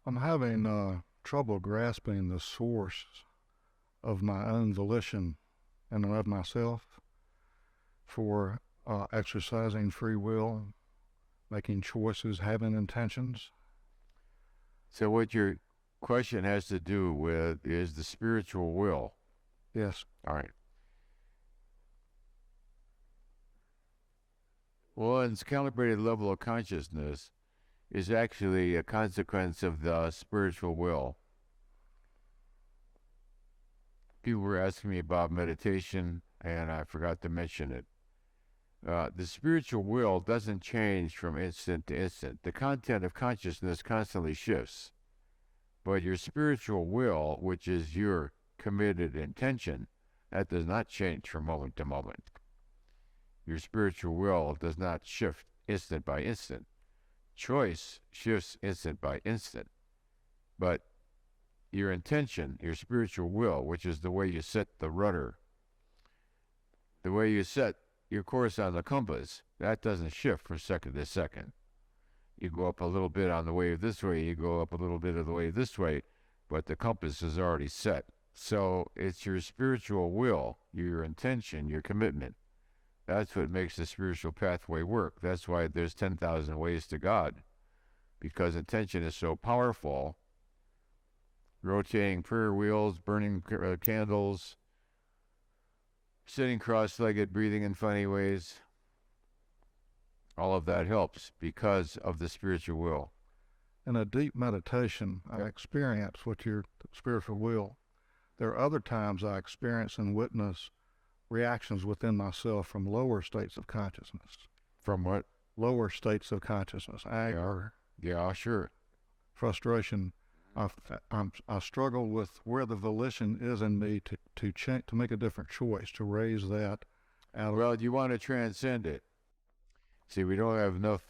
I'm having trouble grasping the source of my own volition and of myself for exercising free will, making choices, having intentions. So what your question has to do with is the spiritual will. Yes. All right. One's calibrated level of consciousness is actually a consequence of the spiritual will. People were asking me about meditation, and I forgot to mention it. The spiritual will doesn't change from instant to instant. The content of consciousness constantly shifts. But your spiritual will, which is your committed intention, that does not change from moment to moment. Your spiritual will does not shift instant by instant. Choice shifts instant by instant. But your intention, your spiritual will, which is the way you set the rudder, the way you set your course on the compass, that doesn't shift from second to second. You go up a little bit on the wave this way, you go up a little bit of the wave this way, but the compass is already set. So it's your spiritual will, your intention, your commitment. That's what makes the spiritual pathway work. That's why there's 10,000 ways to God, because intention is so powerful. Rotating prayer wheels, burning candles, sitting cross-legged, breathing in funny ways. All of that helps because of the spiritual will. In a deep meditation, I experience what your spiritual will. There are other times I experience and witness reactions within myself from lower states of consciousness. From what? Lower states of consciousness, anger. Yeah, sure. Frustration. I struggle with where the volition is in me to make a different choice, to raise that out of... Well, you want to transcend it. See, we don't have enough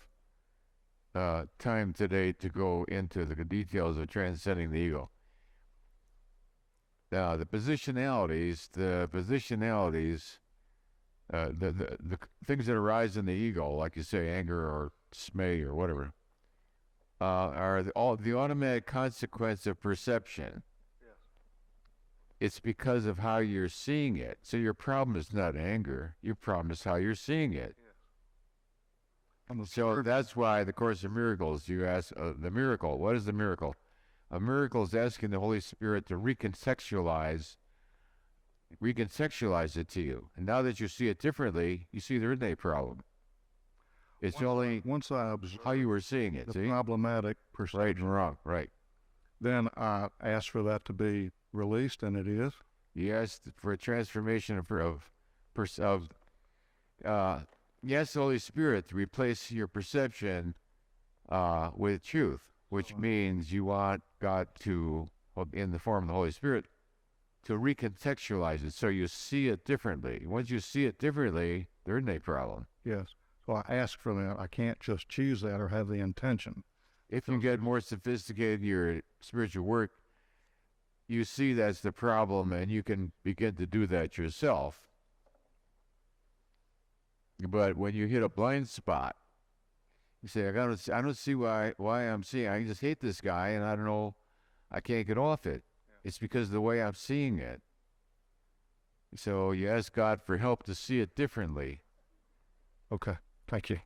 time today to go into the details of transcending the ego. Now, the positionalities, the things that arise in the ego, like you say, anger or dismay or whatever, are the automatic consequence of perception. Yes. It's because of how you're seeing it. So your problem is not anger. Your problem is how you're seeing it. Yes. So that's why the Course of Miracles, you ask the miracle. What is the miracle? A miracle is asking the Holy Spirit to recontextualize it to you. And now that you see it differently, you see there isn't a problem. It's once I observe how you were seeing it, the problematic perception. Right and wrong, right. Then I ask for that to be released, and it is. You asked for a transformation you ask the Holy Spirit to replace your perception with truth, which means you want God to, in the form of the Holy Spirit, to recontextualize it so you see it differently. Once you see it differently, there isn't a problem. Yes. So I ask for that. I can't just choose that or have the intention. If you get more sophisticated in your spiritual work, you see that's the problem, and you can begin to do that yourself. But when you hit a blind spot, you say, I don't see why I'm seeing. I just hate this guy, and I don't know. I can't get off it. Yeah. It's because of the way I'm seeing it. So you ask God for help to see it differently. Okay. Thank you.